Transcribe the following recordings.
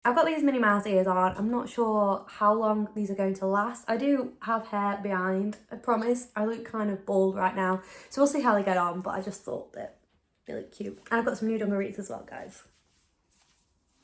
I've got these Minnie Mouse ears on. I'm not sure how long these are going to last. I do have hair behind, I promise. I look kind of bald right now, so we'll see how they get on, but I just thought that they look cute. And I've got some new dungarees as well, guys.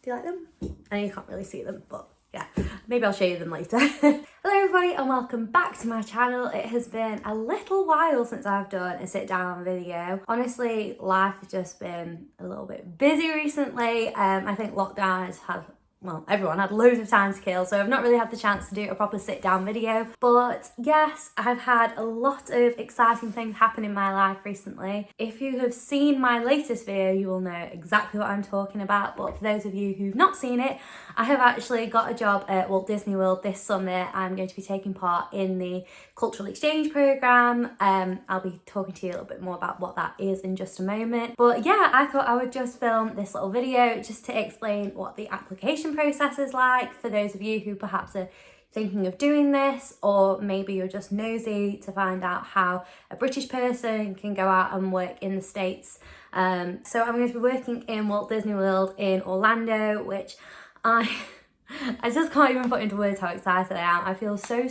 Do you like them? I know you can't really see them, but yeah, maybe I'll show you them later. Hello everybody and welcome back to my channel. It has been a little while since I've done a sit down video. Honestly, life has just been a little bit busy recently. I think lockdown has had, well, everyone had loads of time to kill, so I've not really had the chance to do a proper sit down video. But yes, I've had a lot of exciting things happen in my life recently. If you have seen my latest video, you will know exactly what I'm talking about. But for those of you who've not seen it, I have actually got a job at Walt Disney World this summer. I'm going to be taking part in the cultural exchange program. I'll be talking to you a little bit more about what that is in just a moment. But yeah, I thought I would just film this little video just to explain what the application process is like for those of you who perhaps are thinking of doing this, or maybe you're just nosy to find out how a British person can go out and work in the States. So I'm going to be working in Walt Disney World in Orlando, which I just can't even put into words how excited I am. I feel so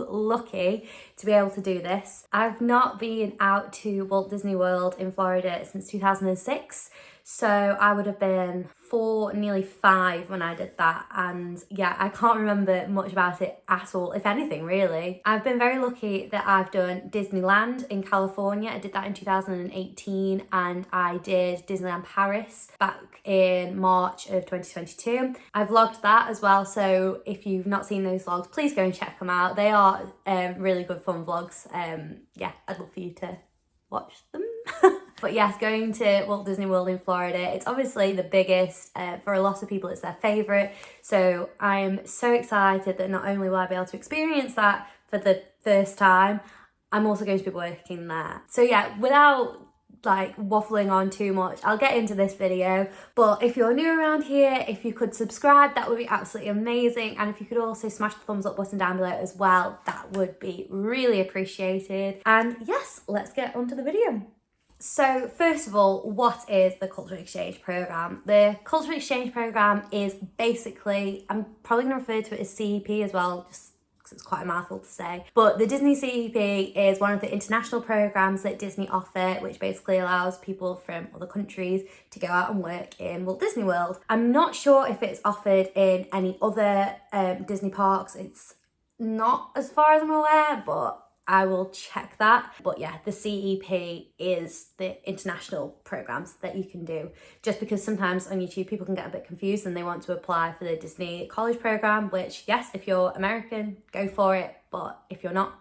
lucky to be able to do this. I've not been out to Walt Disney World in Florida since 2006. So I would have been 4, nearly 5 when I did that, and yeah, I can't remember much about it at all, if anything really. I've been very lucky that I've done Disneyland in California. I did that in 2018, and I did Disneyland Paris back in March of 2022. I've vlogged that as well, so if you've not seen those vlogs, please go and check them out. They are really good fun vlogs. Yeah, I'd love for you to watch them. But yes, going to Walt Disney World in Florida, it's obviously the biggest. For a lot of people, it's their favourite. So I'm so excited that not only will I be able to experience that for the first time, I'm also going to be working there. So yeah, without like waffling on too much, I'll get into this video. But if you're new around here, if you could subscribe, that would be absolutely amazing. And if you could also smash the thumbs up button down below as well, that would be really appreciated. And yes, let's get onto the video. So first of all, what is the Cultural Exchange Programme? The Cultural Exchange Programme is basically, I'm probably going to refer to it as CEP as well, just because it's quite a mouthful to say. But the Disney CEP is one of the international programmes that Disney offer, which basically allows people from other countries to go out and work in Walt Disney World. I'm not sure if it's offered in any other Disney parks. It's not, as far as I'm aware, but I will check that. But yeah, the CEP is the international programs that you can do, just because sometimes on YouTube people can get a bit confused and they want to apply for the Disney college program, which yes, if you're American, go for it. But if you're not,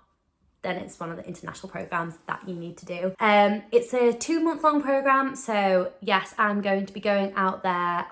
then it's one of the international programs that you need to do. It's a 2-month-long program. So yes, I'm going to be going out there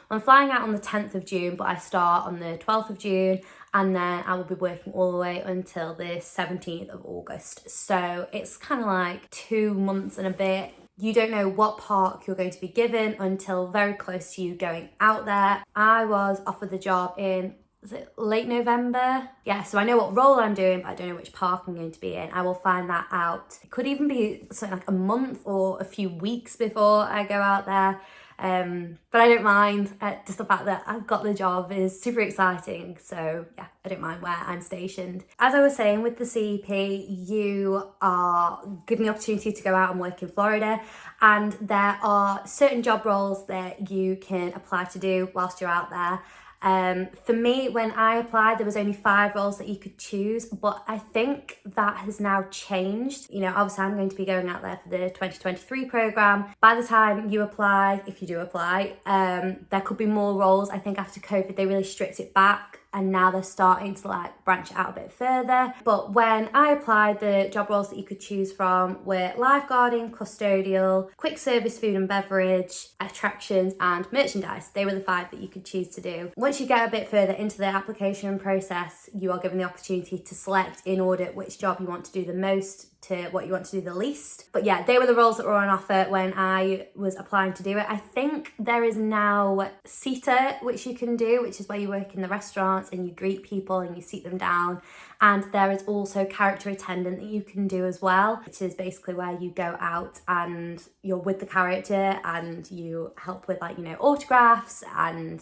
I'm flying out on the 10th of June, but I start on the 12th of June. And then I will be working all the way until the 17th of August. So it's kind of like 2 months and a bit. You don't know what park you're going to be given until very close to you going out there. I was offered the job in, was it late November? Yeah, so I know what role I'm doing, but I don't know which park I'm going to be in. I will find that out. It could even be something like a month or a few weeks before I go out there. But I don't mind. Just the fact that I've got the job is super exciting. So yeah, I don't mind where I'm stationed. As I was saying, with the CEP, you are given the opportunity to go out and work in Florida, and there are certain job roles that you can apply to do whilst you're out there. For me, when I applied, there was only 5 roles that you could choose, but I think that has now changed. You know, obviously I'm going to be going out there for the 2023 program. By the time you apply, if you do apply, there could be more roles. I think after COVID, they really stripped it back, and now they're starting to like branch it out a bit further. But when I applied, the job roles that you could choose from were lifeguarding, custodial, quick service food and beverage, attractions and merchandise. They were the 5 that you could choose to do. Once you get a bit further into the application process, you are given the opportunity to select in order which job you want to do the most to what you want to do the least. But yeah, they were the roles that were on offer when I was applying to do it. I think there is now seater, which you can do, which is where you work in the restaurants and you greet people and you seat them down. And there is also character attendant that you can do as well, which is basically where you go out and you're with the character and you help with, like, you know, autographs and,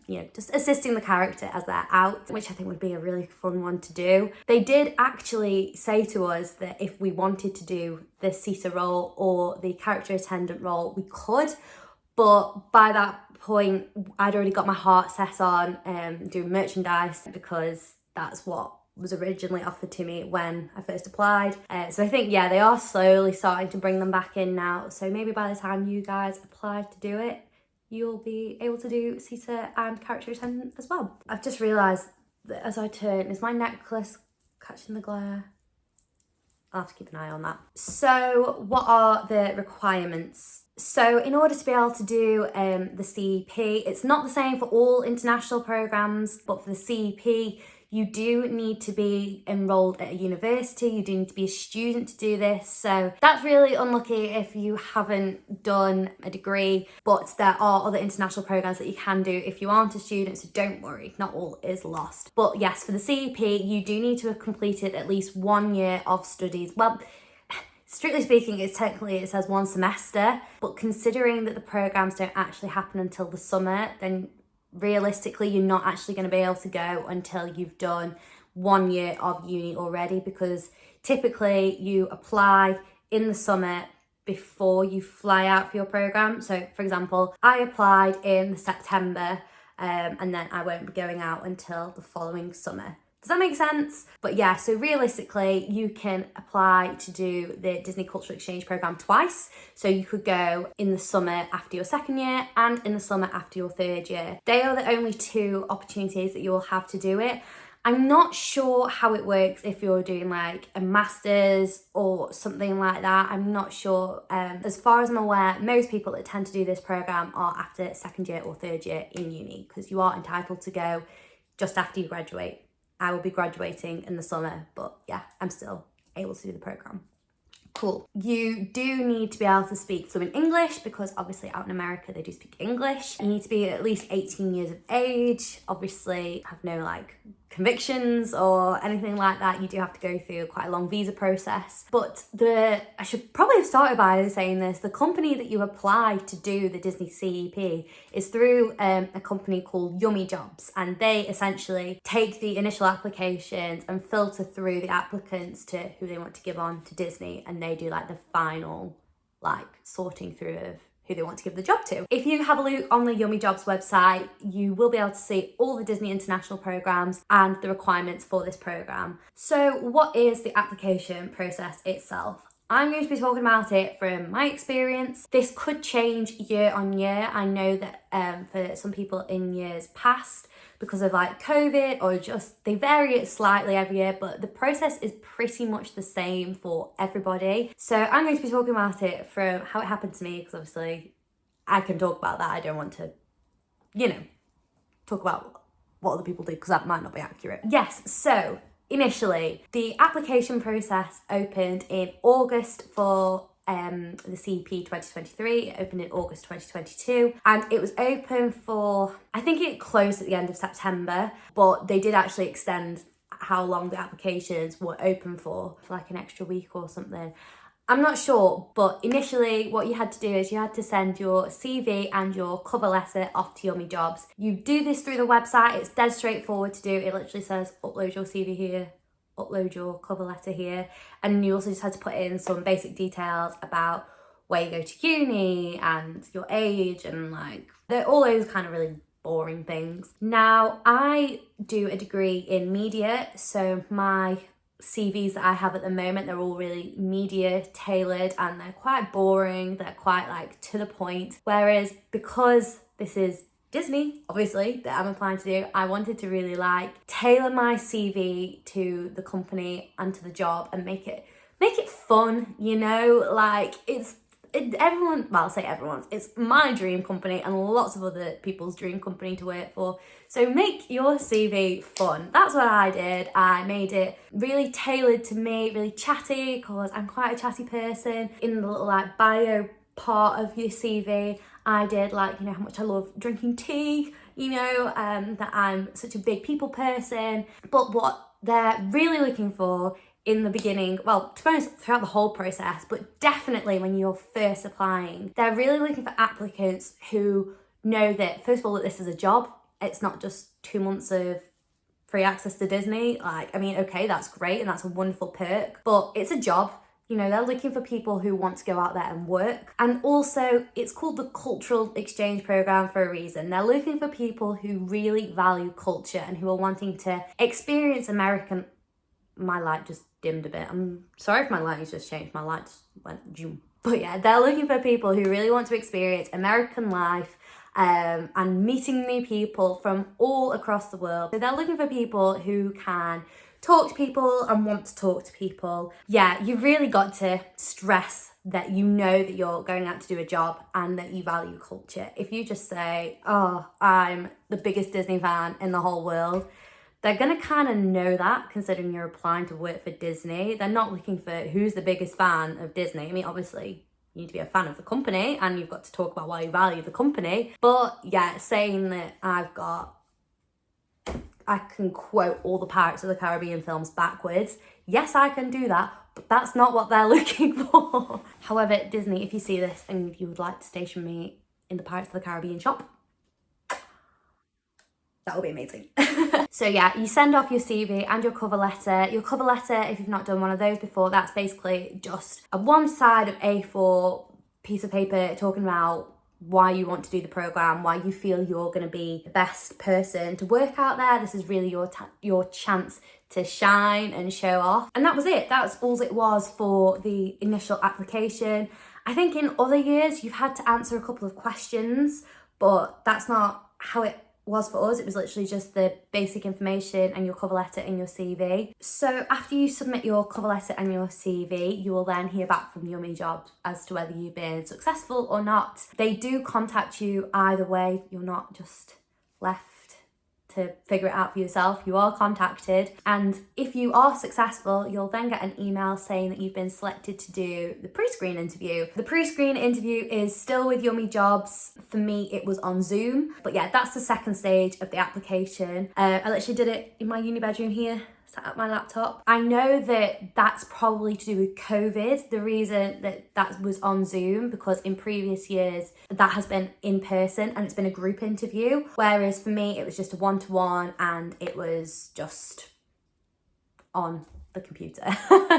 you know, just assisting the character as they're out, which I think would be a really fun one to do. They did actually say to us that if we wanted to do the seater role or the character attendant role, we could. But by that point, I'd already got my heart set on doing merchandise because that's what was originally offered to me when I first applied. So I think, yeah, they are slowly starting to bring them back in now. So maybe by the time you guys apply to do it, you'll be able to do seater and character attendant as well. I've just realised that as I turn, is my necklace catching the glare? I'll have to keep an eye on that. So what are the requirements? So in order to be able to do the CEP, it's not the same for all international programmes, but for the CEP, you do need to be enrolled at a university, you do need to be a student to do this. So that's really unlucky if you haven't done a degree, but there are other international programmes that you can do if you aren't a student, so don't worry, not all is lost. But yes, for the CEP, you do need to have completed at least 1 year of studies. Well, strictly speaking, it says 1 semester, but considering that the programmes don't actually happen until the summer, then realistically you're not actually going to be able to go until you've done 1 year of uni already, because typically you apply in the summer before you fly out for your programme. So for example, I applied in September and then I won't be going out until the following summer. Does that make sense? But yeah, so realistically, you can apply to do the Disney Cultural Exchange Programme twice. So you could go in the summer after your 2nd year and in the summer after your 3rd year. They are the only 2 opportunities that you will have to do it. I'm not sure how it works if you're doing like a master's or something like that. I'm not sure. As far as I'm aware, most people that tend to do this programme are after 2nd year or 3rd year in uni, because you are entitled to go just after you graduate. I will be graduating in the summer, but yeah, I'm still able to do the programme. Cool. You do need to be able to speak fluent English, because obviously out in America they do speak English. You need to be at least 18 years of age, obviously have no like convictions or anything like that. You do have to go through quite a long visa process. But I should probably have started by saying this, the company that you apply to do the Disney CEP is through a company called Immie Jobs, and they essentially take the initial applications and filter through the applicants to who they want to give on to Disney, and they do like the final like sorting through of who they want to give the job to. If you have a look on the Immie Jobs website, you will be able to see all the Disney international programs and the requirements for this program. So what is the application process itself? I'm going to be talking about it from my experience. This could change year on year. I know that for some people in years past, because of like COVID or just they vary it slightly every year, but the process is pretty much the same for everybody. So I'm going to be talking about it from how it happened to me, because obviously I can talk about that. I don't want to, you know, talk about what other people do, because that might not be accurate. Yes, so initially the application process opened in August for the CEP 2023. It opened in August 2022, and it was open for, I think it closed at the end of September, but they did actually extend how long the applications were open for like an extra week or something. I'm not sure, but initially what you had to do is you had to send your CV and your cover letter off to Immie Jobs. You do this through the website. It's dead straightforward to do. It literally says upload your CV here, upload your cover letter here, and you also just had to put in some basic details about where you go to uni and your age and like all those kind of really boring things. Now, I do a degree in media, so my CVs that I have at the moment, they're all really media tailored and they're quite boring, they're quite like to the point. Whereas because this is Disney, obviously, that I'm applying to do, I wanted to really like tailor my CV to the company and to the job and make it fun, you know, like it's everyone, well, I'll say everyone's, it's my dream company and lots of other people's dream company to work for. So make your CV fun. That's what I did. I made it really tailored to me, really chatty, because I'm quite a chatty person. In the little like bio part of your CV, I did like, you know, how much I love drinking tea, you know, that I'm such a big people person. But what they're really looking for in the beginning, well, to be honest, throughout the whole process, but definitely when you're first applying, they're really looking for applicants who know that, first of all, that this is a job. It's not just 2 months of free access to Disney. Like, I mean, okay, that's great and that's a wonderful perk, but it's a job. You know, they're looking for people who want to go out there and work. And also, it's called the Cultural Exchange Program for a reason. They're looking for people who really value culture and who are wanting to experience American... My light just dimmed a bit. I'm sorry if my lighting's just changed. My light just went zoom. But yeah, they're looking for people who really want to experience American life and meeting new people from all across the world. So they're looking for people who can talk to people and want to talk to people. Yeah, you've really got to stress that you know that you're going out to do a job and that you value culture. If you just say, oh, I'm the biggest Disney fan in the whole world, they're going to kind of know that, considering you're applying to work for Disney. They're not looking for who's the biggest fan of Disney. I mean, obviously, you need to be a fan of the company and you've got to talk about why you value the company. But yeah, saying that I can quote all the Pirates of the Caribbean films backwards. Yes, I can do that, but that's not what they're looking for. However, Disney, if you see this and you would like to station me in the Pirates of the Caribbean shop, that would be amazing. So yeah, you send off your CV and your cover letter. Your cover letter, if you've not done one of those before, that's basically just a one side of A4 piece of paper talking about why you want to do the program, why you feel you're going to be the best person to work out there. This is really your chance to shine and show off. And that was it. That's all it was for the initial application. I think in other years you've had to answer a couple of questions, but that's not how it was for us. It was literally just the basic information and your cover letter and your CV. So after you submit your cover letter and your CV, you will then hear back from Yummy Jobs as to whether you've been successful or not. They do contact you either way. You're not just left to figure it out for yourself. You are contacted, and if you are successful, you'll then get an email saying that you've been selected to do the pre-screen interview. The pre-screen interview is still with Yummy Jobs. For me, it was on Zoom, but yeah, that's the second stage of the application. I literally did it in my uni bedroom here, sat at my laptop. I know that that's probably to do with COVID, the reason that was on Zoom, because in previous years that has been in person and it's been a group interview, whereas for me it was just a one-to-one and it was just on the computer.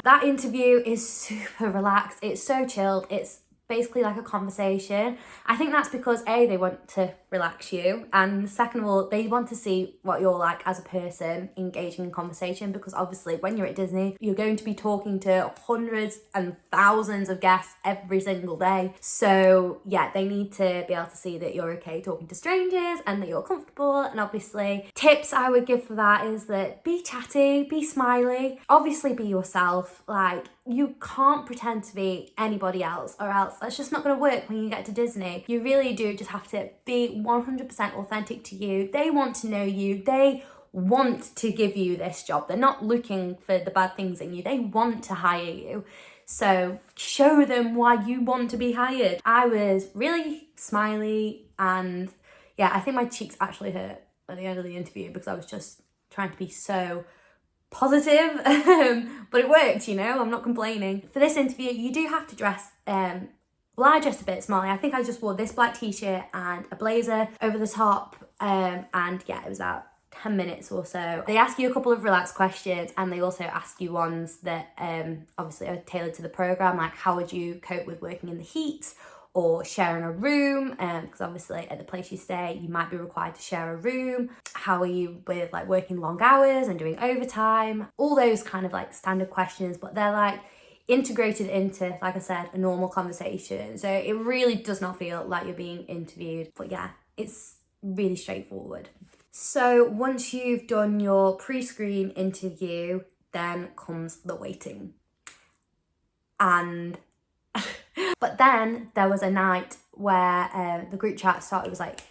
That interview is super relaxed. It's so chilled. It's basically like a conversation. I think that's because A, they want to relax you, and second of all, they want to see what you're like as a person engaging in conversation, because obviously when you're at Disney, you're going to be talking to hundreds and thousands of guests every single day. So yeah, they need to be able to see that you're okay talking to strangers and that you're comfortable. And obviously tips I would give for that is that be chatty, be smiley, obviously be yourself. Like, you can't pretend to be anybody else, or else that's just not going to work when you get to Disney. You really do just have to be 100% authentic to you. They want to know you. They want to give you this job. They're not looking for the bad things in you. They want to hire you. So show them why you want to be hired. I was really smiley, and yeah, I think my cheeks actually hurt at the end of the interview because I was just trying to be so positive, but it worked, you know, I'm not complaining. For this interview, you do have to dress, well, I dressed a bit smartly. I think I just wore this black t-shirt and a blazer over the top, and yeah, it was about 10 minutes or so. They ask you a couple of relaxed questions, and they also ask you ones that obviously are tailored to the program, like how would you cope with working in the heat or sharing a room, because obviously at the place you stay you might be required to share a room. How are you with like working long hours and doing overtime? All those kind of like standard questions, but they're like integrated into, like I said, a normal conversation. So it really does not feel like you're being interviewed, but yeah, it's really straightforward. So once you've done your pre-screen interview, then comes the waiting. And But then there was a night where the group chat was like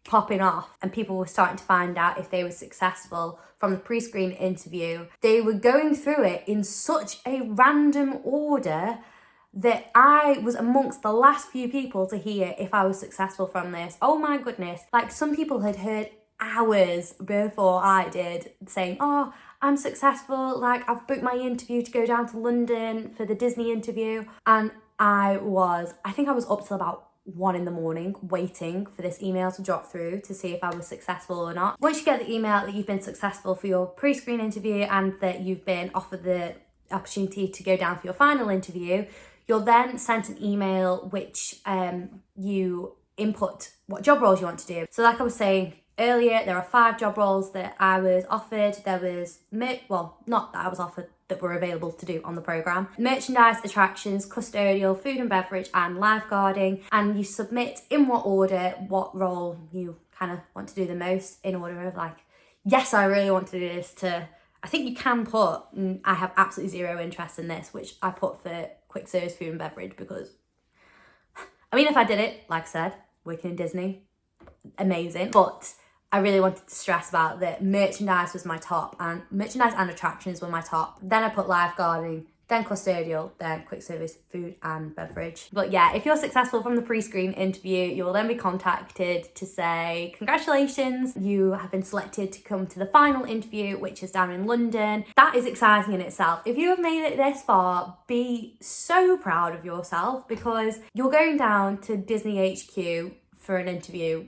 popping off and people were starting to find out if they were successful from the pre-screen interview. They were going through it in such a random order that I was amongst the last few people to hear if I was successful from this. Oh my goodness. Like, some people had heard hours before I did saying, oh, I'm successful, like I've booked my interview to go down to London for the Disney interview. And I think I was up till about 1 in the morning waiting for this email to drop through to see if I was successful or not. Once you get the email that you've been successful for your pre-screen interview and that you've been offered the opportunity to go down for your final interview, you're then sent an email which you input what job roles you want to do. So like I was saying earlier, there are 5 job roles that I was offered. There was, not that I was offered, that were available to do on the programme. Merchandise, attractions, custodial, food and beverage, and lifeguarding. And you submit in what order, what role you kind of want to do the most, in order of like, yes, I really want to do this, to, I think you can put, I have absolutely zero interest in this, which I put for quick service food and beverage, because, I mean, if I did it, like I said, working in Disney, amazing. But I really wanted to stress about that merchandise was my top, and merchandise and attractions were my top. Then I put lifeguarding, then custodial, then quick service food and beverage. But yeah, if you're successful from the pre-screen interview, you will then be contacted to say, congratulations, you have been selected to come to the final interview, which is down in London. That is exciting in itself. If you have made it this far, be so proud of yourself, because you're going down to Disney HQ for an interview.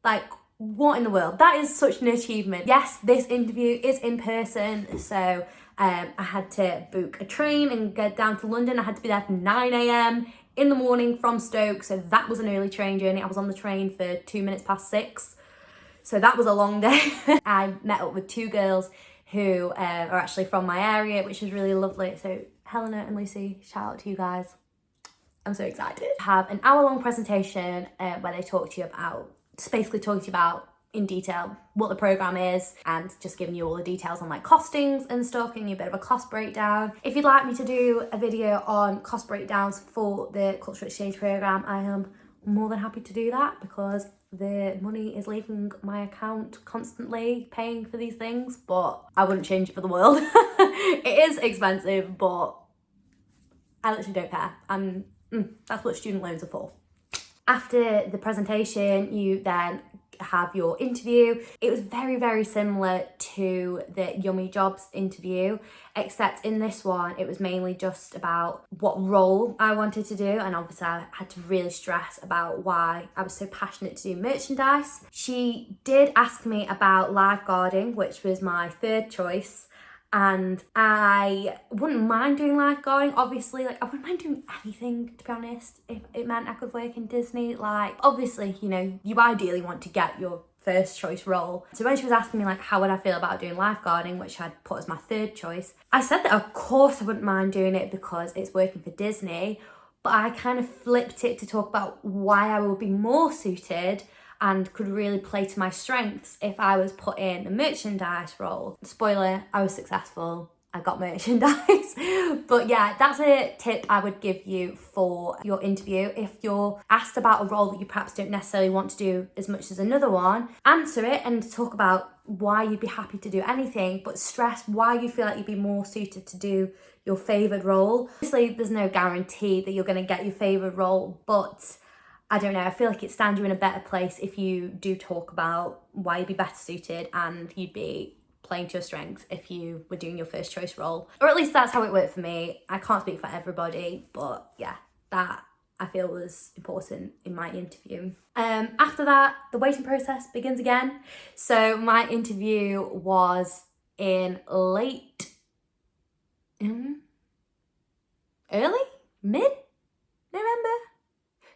Like, what in the world? That is such an achievement. Yes, this interview is in person, so I had to book a train and get down to London. I had to be there for 9 a.m. in the morning from Stoke, so that was an early train journey. I was on the train for 2 minutes past 6, so that was a long day. I met up with 2 girls who are actually from my area, which is really lovely. So Helena and Lucy, shout out to you guys. I'm so excited. Have an hour-long presentation where they talk to you about, just basically talking to you about in detail what the program is, and just giving you all the details on like costings and stuff, giving you a bit of a cost breakdown. If you'd like me to do a video on cost breakdowns for the cultural exchange program, I am more than happy to do that, because the money is leaving my account constantly paying for these things, but I wouldn't change it for the world. It is expensive, but I literally don't care. That's what student loans are for. After the presentation, you then have your interview. It was very, very similar to the Yummy Jobs interview, except in this one, it was mainly just about what role I wanted to do. And obviously I had to really stress about why I was so passionate to do merchandise. She did ask me about lifeguarding, which was my 3rd choice. And I wouldn't mind doing lifeguarding, obviously. Like, I wouldn't mind doing anything, to be honest, if it meant I could work in Disney. Like, obviously, you know, you ideally want to get your 1st choice role. So when she was asking me like how would I feel about doing lifeguarding, which I'd put as my 3rd choice, I said that of course I wouldn't mind doing it because it's working for Disney, but I kind of flipped it to talk about why I would be more suited and could really play to my strengths if I was put in a merchandise role. Spoiler, I was successful. I got merchandise. But yeah, that's a tip I would give you for your interview. If you're asked about a role that you perhaps don't necessarily want to do as much as another one, answer it and talk about why you'd be happy to do anything, but stress why you feel like you'd be more suited to do your favoured role. Obviously, there's no guarantee that you're going to get your favoured role, but I don't know, I feel like it stands you in a better place if you do talk about why you'd be better suited and you'd be playing to your strengths if you were doing your 1st choice role. Or at least that's how it worked for me. I can't speak for everybody, but yeah, that I feel was important in my interview. After that, the waiting process begins again. So my interview was in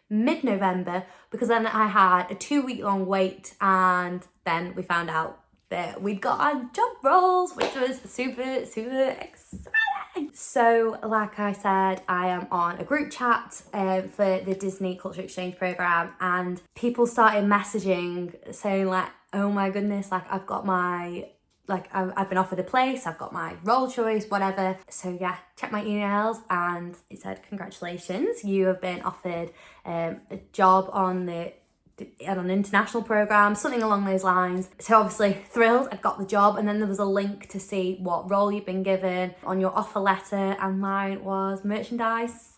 mid-November, because then I had a 2-week-long wait, and then we found out that we'd got our job roles, which was super, super exciting. So like I said, I am on a group chat for the Disney Culture Exchange program, and people started messaging saying like, oh my goodness, like I've got my I've been offered a place, I've got my role choice, whatever. So yeah, check my emails and it said, congratulations, you have been offered a job on an international program, something along those lines. So obviously thrilled, I'd got the job, and then there was a link to see what role you've been given on your offer letter, and mine was merchandise,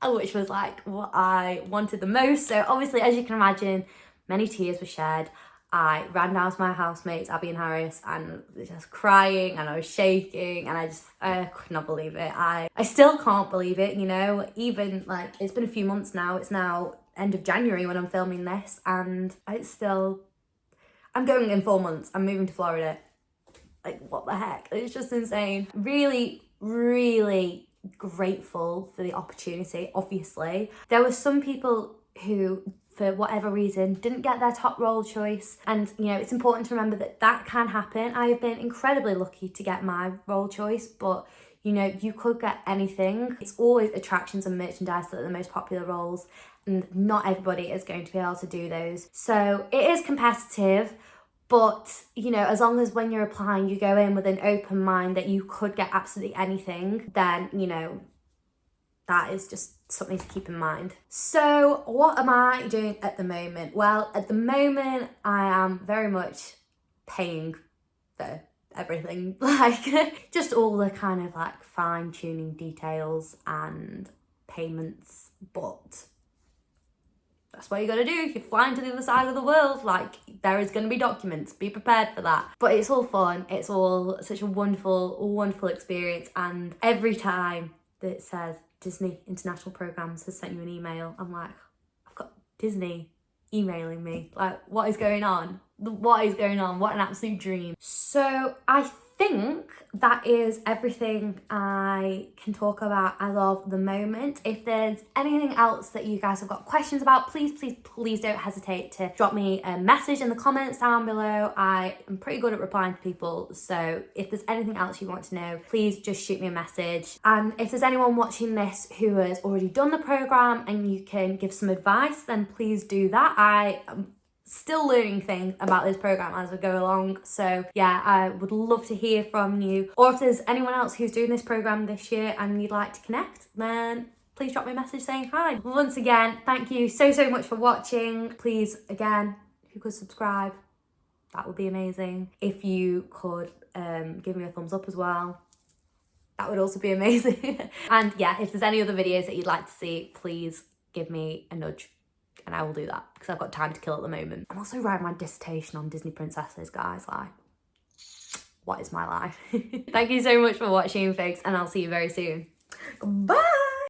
which was like what I wanted the most. So obviously, as you can imagine, many tears were shed. I ran down to my housemates, Abby and Harris, and just crying, and I was shaking, and I could not believe it. I still can't believe it, you know, even like it's been a few months now. It's now end of January when I'm filming this, and I'm going in 4 months. I'm moving to Florida. Like, what the heck? It's just insane. Really, really grateful for the opportunity, obviously. There were some people who, for whatever reason, didn't get their top role choice. And, you know, it's important to remember that that can happen. I have been incredibly lucky to get my role choice, but, you know, you could get anything. It's always attractions and merchandise that are the most popular roles, and not everybody is going to be able to do those. So it is competitive, but, you know, as long as when you're applying, you go in with an open mind that you could get absolutely anything, then, you know, that is just something to keep in mind. So what am I doing at the moment? Well, at the moment, I am very much paying for everything, like just all the kind of like fine tuning details and payments, but that's what you gotta do. You're flying to the other side of the world, like there is gonna be documents, be prepared for that. But it's all fun, it's all such a wonderful experience, and every time that it says Disney International Programs has sent you an email, I'm like, I've got Disney emailing me. Like, what is going on? What is going on? What an absolute dream. So I think that is everything I can talk about as of the moment. If there's anything else that you guys have got questions about, please don't hesitate to drop me a message in the comments down below. I am pretty good at replying to people, so if there's anything else you want to know, please just shoot me a message. And if there's anyone watching this who has already done the program and you can give some advice, then please do that. I am still learning things about this program as we go along, so yeah, I would love to hear from you. Or if there's anyone else who's doing this program this year and you'd like to connect, then please drop me a message saying hi. Once again, thank you so much for watching. Please, again, if you could subscribe, that would be amazing. If you could give me a thumbs up as well, that would also be amazing. And yeah, if there's any other videos that you'd like to see, please give me a nudge and I will do that, because I've got time to kill at the moment. I'm also writing my dissertation on Disney princesses, guys. Like, what is my life? Thank you so much for watching, folks, and I'll see you very soon. Bye.